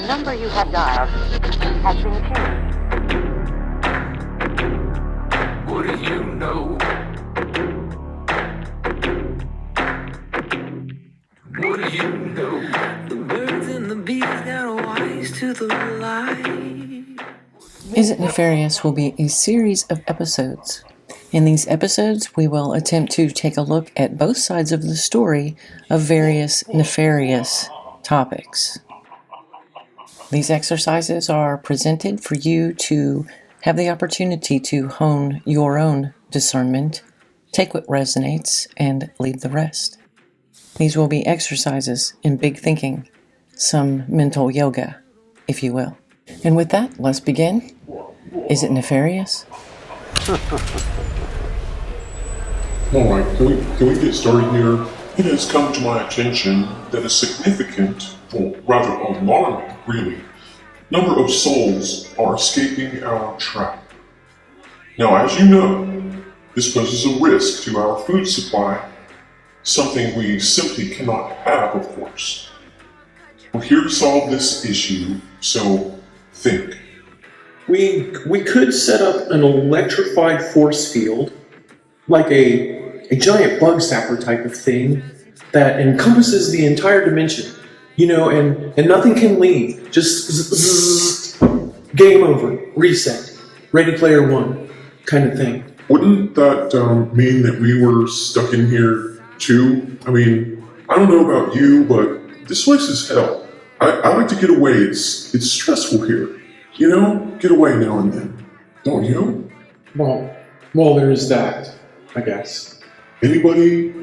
number you have dialed has been changed. What do you know? What do you know? The birds and the bees are wise to the light. It Nefarious will be a series of episodes. In these episodes, we will attempt to take a look at both sides of the story of various nefarious topics. These exercises are presented for you to have the opportunity to hone your own discernment, take what resonates, and leave the rest. These will be exercises in big thinking, some mental yoga, if you will. And with that, let's begin. Is it nefarious? Alright, can we get started here? It has come to my attention that a significant, or rather alarming, really, number of souls are escaping our trap. Now, as you know, this poses a risk to our food supply, something we simply cannot have, of course. We're here to solve this issue, so think. We could set up an electrified force field, like a giant bug zapper type of thing that encompasses the entire dimension, and nothing can leave. Just zzz, game over, reset, Ready Player One kind of thing. Wouldn't that mean that we were stuck in here too? I mean, I don't know about you, but this place is hell. I like to get away. It's stressful here. Get away now and then. Don't you? Well, there's that, I guess. Anybody?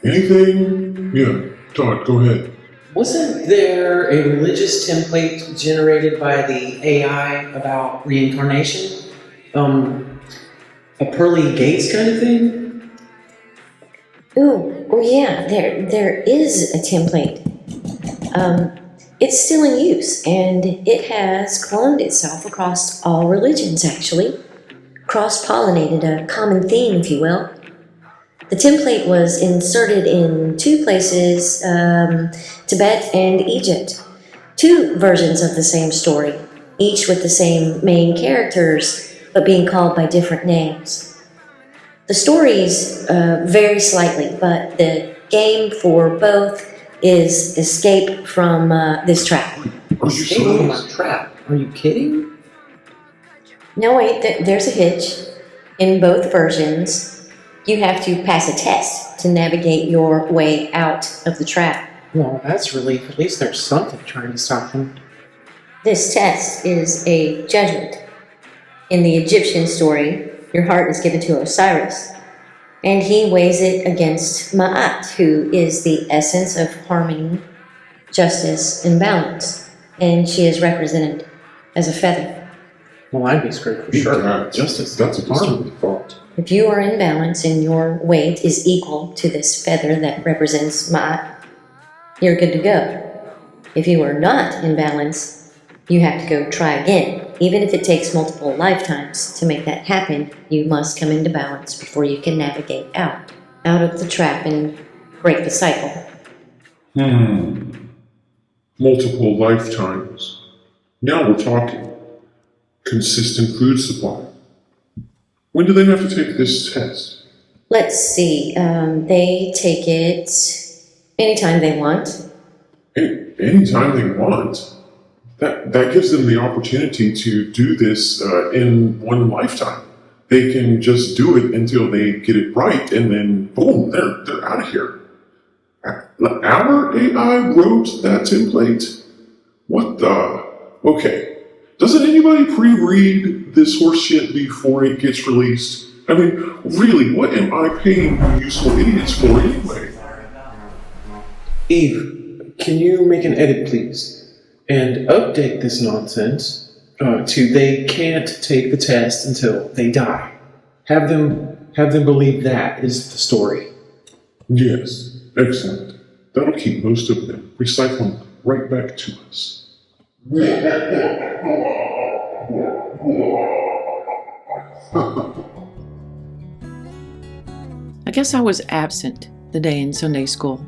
Anything? Yeah, Todd, go ahead. Wasn't there a religious template generated by the AI about reincarnation? A pearly gates kind of thing? Oh yeah, there is a template. It's still in use, and it has cloned itself across all religions, actually. Cross-pollinated, a common theme, if you will. The template was inserted in two places, Tibet and Egypt. Two versions of the same story, each with the same main characters, but being called by different names. The stories vary slightly, but the game for both is escape from this trap. Escape from a trap? Are you kidding? No, wait, there's a hitch. In both versions, you have to pass a test to navigate your way out of the trap. Well, that's relief. At least there's something trying to stop them. This test is a judgment. In the Egyptian story, your heart is given to Osiris, and he weighs it against Ma'at, who is the essence of harmony, justice, and balance, and she is represented as a feather. Well, I'd be screwed for sure. Yeah, justice, that's a disturbing thought. If you are in balance and your weight is equal to this feather that represents Ma'at, you're good to go. If you are not in balance, you have to go try again. Even if it takes multiple lifetimes to make that happen, you must come into balance before you can navigate out of the trap and break the cycle. Multiple lifetimes. Now we're talking. Consistent food supply. When do they have to take this test? Let's see, they take it anytime they want. Anytime they want? That gives them the opportunity to do this in one lifetime. They can just do it until they get it right, and then boom, they're out of here. Our AI wrote that template? What the? Okay. Doesn't anybody pre-read this horseshit before it gets released? I mean, really, what am I paying you useful idiots for anyway? Eve, can you make an edit, please? And update this nonsense to they can't take the test until they die. Have them believe that is the story. Yes, excellent. That'll keep most of them. Recycle them right back to us. I guess I was absent the day in Sunday school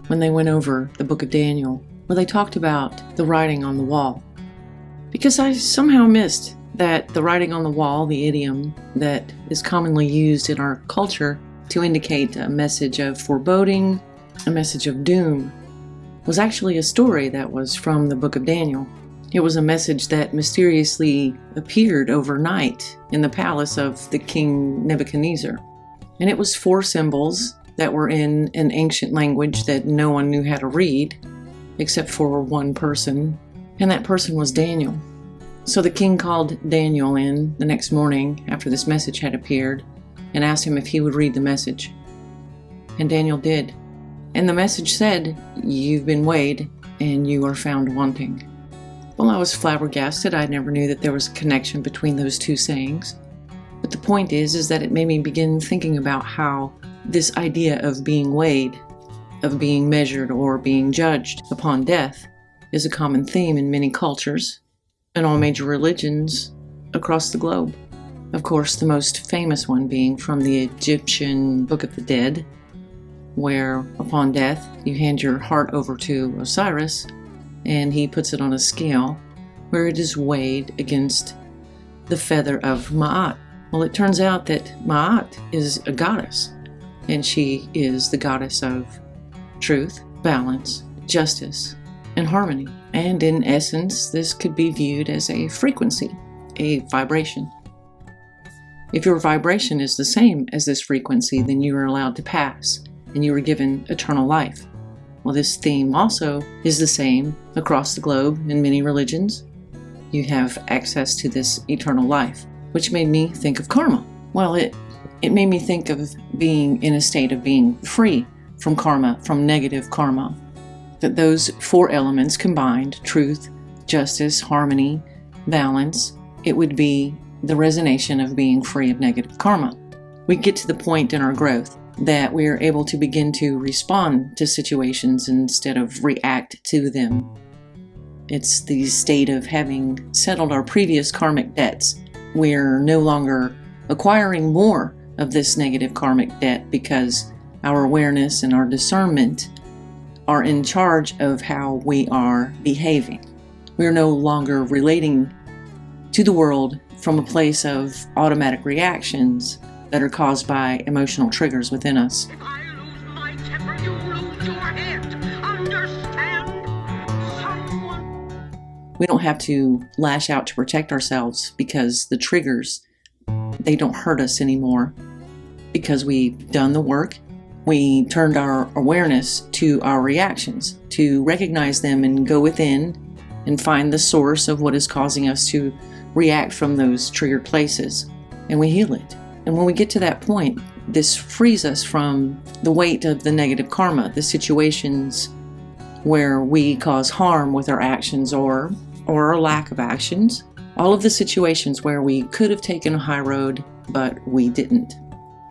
when they went over the book of Daniel where they talked about the writing on the wall. Because I somehow missed that the writing on the wall, the idiom that is commonly used in our culture to indicate a message of foreboding, a message of doom, was actually a story that was from the book of Daniel. It was a message that mysteriously appeared overnight in the palace of the king Nebuchadnezzar. And it was 4 symbols that were in an ancient language that no one knew how to read, except for one person, and that person was Daniel. So the king called Daniel in the next morning after this message had appeared and asked him if he would read the message. And Daniel did. And the message said, "You've been weighed and you are found wanting." Well, I was flabbergasted. I never knew that there was a connection between those 2 sayings. But the point is that it made me begin thinking about how this idea of being weighed, of being measured or being judged upon death, is a common theme in many cultures and all major religions across the globe. Of course, the most famous one being from the Egyptian Book of the Dead, where upon death you hand your heart over to Osiris and he puts it on a scale where it is weighed against the feather of Ma'at. Well, it turns out that Ma'at is a goddess, and she is the goddess of truth, balance, justice, and harmony. And in essence, this could be viewed as a frequency, a vibration. If your vibration is the same as this frequency, then you are allowed to pass, and you are given eternal life. Well, this theme also is the same across the globe in many religions. You have access to this eternal life, which made me think of karma. Well, it made me think of being in a state of being free from karma, from negative karma. That those 4 elements combined, truth, justice, harmony, balance, it would be the resonation of being free of negative karma. We get to the point in our growth that we are able to begin to respond to situations instead of react to them. It's the state of having settled our previous karmic debts. We're no longer acquiring more of this negative karmic debt because our awareness and our discernment are in charge of how we are behaving. We are no longer relating to the world from a place of automatic reactions that are caused by emotional triggers within us. If I lose my temper, you lose your head. Understand? Someone... We don't have to lash out to protect ourselves because the triggers, they don't hurt us anymore because we've done the work. We turned our awareness to our reactions, to recognize them and go within and find the source of what is causing us to react from those triggered places, and we heal it. And when we get to that point, this frees us from the weight of the negative karma, the situations where we cause harm with our actions or our lack of actions, all of the situations where we could have taken a high road, but we didn't.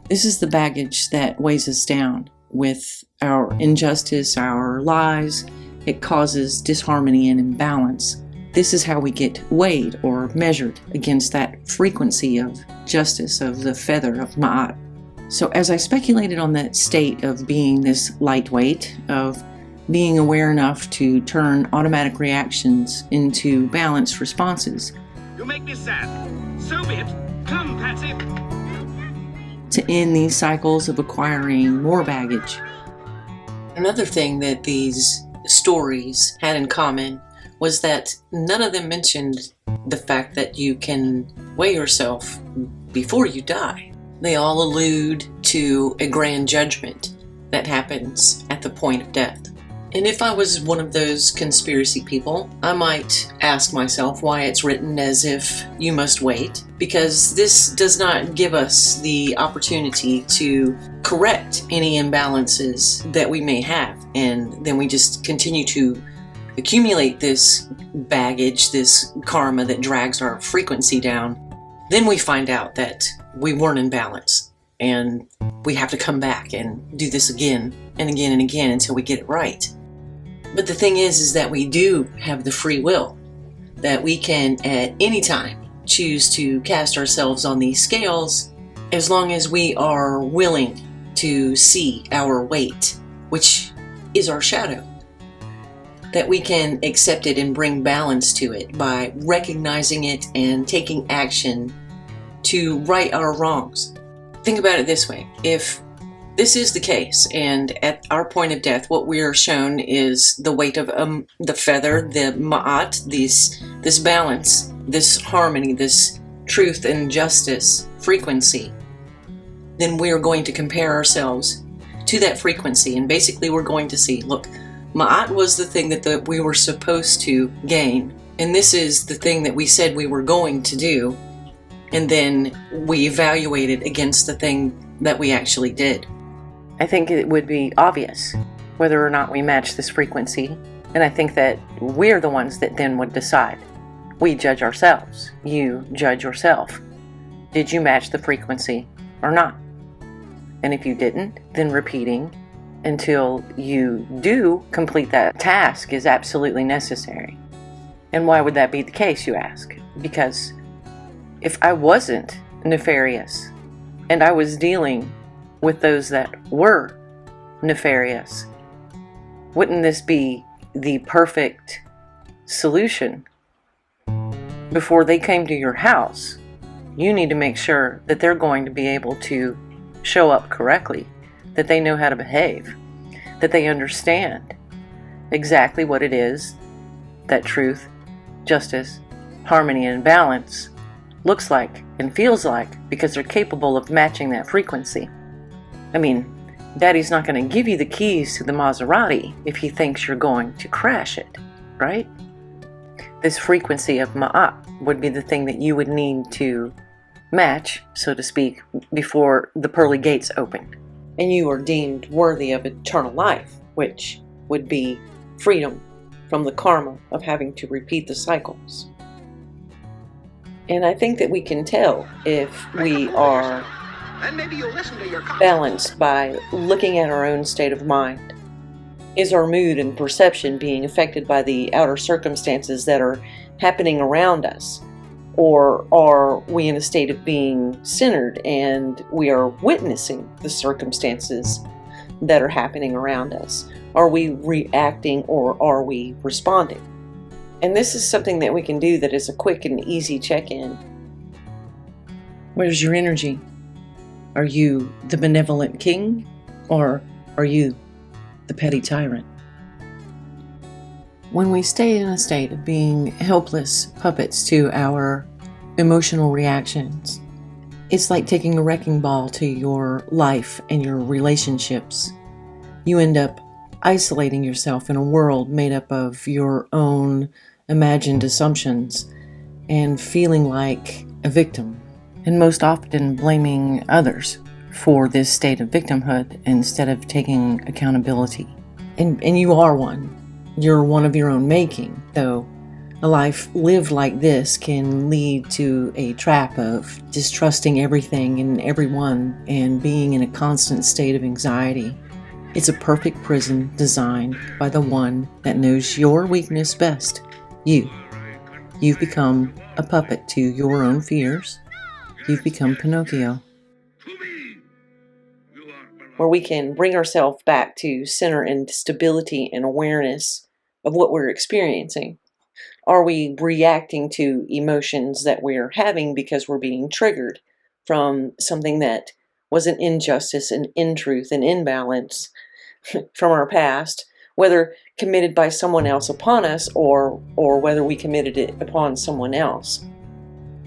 This is the baggage that weighs us down with our injustice, our lies. It causes disharmony and imbalance. This is how we get weighed or measured against that frequency of justice, of the feather of Ma'at. So as I speculated on that state of being this lightweight, of being aware enough to turn automatic reactions into balanced responses, You make me sad. So be it. Come, Patsy. to end these cycles of acquiring more baggage. Another thing that these stories had in common was that none of them mentioned the fact that you can weigh yourself before you die. They all allude to a grand judgment that happens at the point of death. And if I was one of those conspiracy people, I might ask myself why it's written as if you must wait, because this does not give us the opportunity to correct any imbalances that we may have. And then we just continue to accumulate this baggage, this karma that drags our frequency down. Then we find out that we weren't in balance, and we have to come back and do this again and again and again until we get it right. But the thing is that we do have the free will, that we can at any time choose to cast ourselves on these scales as long as we are willing to see our weight, which is our shadow. that we can accept it and bring balance to it by recognizing it and taking action to right our wrongs. Think about it this way. If this is the case, and at our point of death, what we are shown is the weight of the feather, the ma'at, this balance, this harmony, this truth and justice frequency, then we are going to compare ourselves to that frequency. And basically we're going to see, look, ma'at was the thing that we were supposed to gain. And this is the thing that we said we were going to do. And then we evaluated against the thing that we actually did. I think it would be obvious whether or not we match this frequency. And I think that we're the ones that then would decide. We judge ourselves. You judge yourself. Did you match the frequency or not? And if you didn't, then repeating until you do complete that task is absolutely necessary. And why would that be the case, you ask? Because if I wasn't nefarious and I was dealing with those that were nefarious, wouldn't this be the perfect solution? Before they came to your house, you need to make sure that they're going to be able to show up correctly, that they know how to behave, that they understand exactly what it is that truth, justice, harmony, and balance looks like and feels like, because they're capable of matching that frequency. I mean, Daddy's not going to give you the keys to the Maserati if he thinks you're going to crash it, right? This frequency of ma'at would be the thing that you would need to match, so to speak, before the pearly gates open. And you are deemed worthy of eternal life, which would be freedom from the karma of having to repeat the cycles. And I think that we can tell if we are Then maybe you'll listen to your balanced by looking at our own state of mind. Is our mood and perception being affected by the outer circumstances that are happening around us? Or are we in a state of being centered and we are witnessing the circumstances that are happening around us? Are we reacting or are we responding? And this is something that we can do that is a quick and easy check-in. Where's your energy? Are you the benevolent king, or are you the petty tyrant? When we stay in a state of being helpless puppets to our emotional reactions, it's like taking a wrecking ball to your life and your relationships. You end up isolating yourself in a world made up of your own imagined assumptions and feeling like a victim, and most often blaming others for this state of victimhood instead of taking accountability. And you are one. You're one of your own making, though a life lived like this can lead to a trap of distrusting everything and everyone and being in a constant state of anxiety. It's a perfect prison designed by the one that knows your weakness best, you. You've become a puppet to your own fears. You've become Pinocchio. Where we can bring ourselves back to center and stability and awareness of what we're experiencing. Are we reacting to emotions that we're having because we're being triggered from something that was an injustice, an untruth, an imbalance from our past, whether committed by someone else upon us or whether we committed it upon someone else?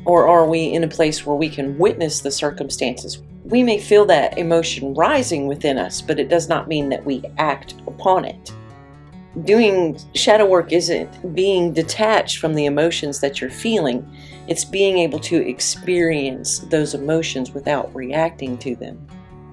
Or are we in a place where we can witness the circumstances? We may feel that emotion rising within us, but it does not mean that we act upon it. Doing shadow work isn't being detached from the emotions that you're feeling. It's being able to experience those emotions without reacting to them.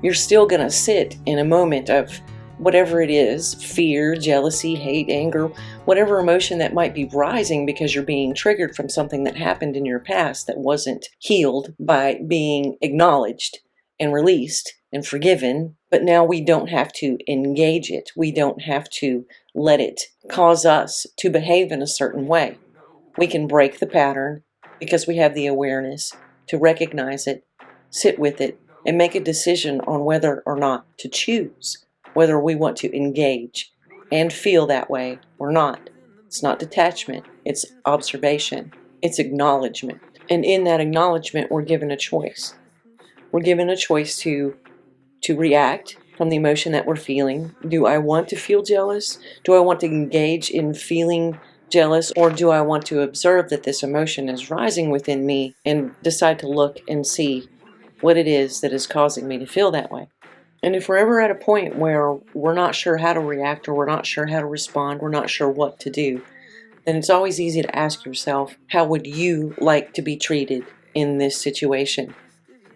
You're still going to sit in a moment of whatever it is, fear, jealousy, hate, anger, whatever emotion that might be rising because you're being triggered from something that happened in your past that wasn't healed by being acknowledged and released and forgiven. But now we don't have to engage it. We don't have to let it cause us to behave in a certain way. We can break the pattern because we have the awareness to recognize it, sit with it, and make a decision on whether or not to choose, whether we want to engage and feel that way or not. It's not detachment, it's observation, it's acknowledgement. And in that acknowledgement, we're given a choice. We're given a choice to react from the emotion that we're feeling. Do I want to feel jealous? Do I want to engage in feeling jealous? Or do I want to observe that this emotion is rising within me and decide to look and see what it is that is causing me to feel that way? And if we're ever at a point where we're not sure how to react, or we're not sure how to respond, we're not sure what to do, then it's always easy to ask yourself, how would you like to be treated in this situation?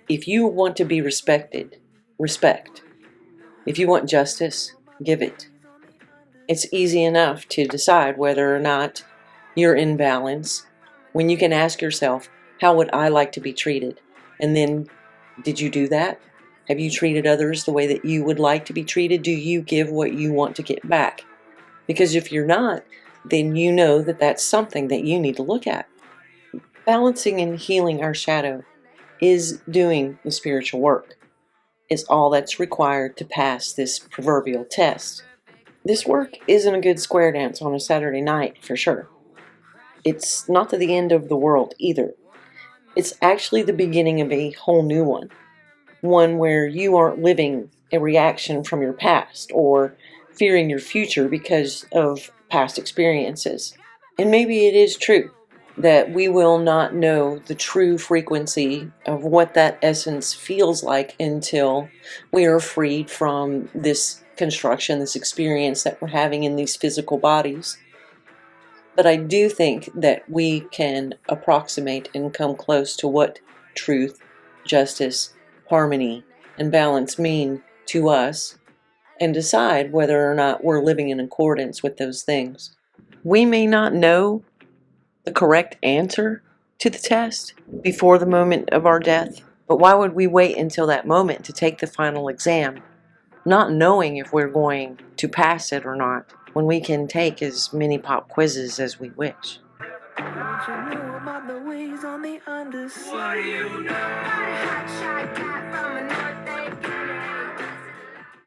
If you want to be respected, respect. If you want justice, give it. It's easy enough to decide whether or not you're in balance when you can ask yourself, how would I like to be treated? And then, did you do that? Have you treated others the way that you would like to be treated? Do you give what you want to get back? Because if you're not, then you know that that's something that you need to look at. Balancing and healing our shadow is doing the spiritual work. Is all that's required to pass this proverbial test. This work isn't a good square dance on a Saturday night, for sure. It's not to the end of the world either. It's actually the beginning of a whole new one. One where you aren't living a reaction from your past or fearing your future because of past experiences. And maybe it is true that we will not know the true frequency of what that essence feels like until we are freed from this construction, this experience that we're having in these physical bodies. But I do think that we can approximate and come close to what truth, justice, harmony, and balance mean to us, and decide whether or not we're living in accordance with those things. We may not know the correct answer to the test before the moment of our death, but why would we wait until that moment to take the final exam, not knowing if we're going to pass it or not, when we can take as many pop quizzes as we wish? What you know about the ways on the underside?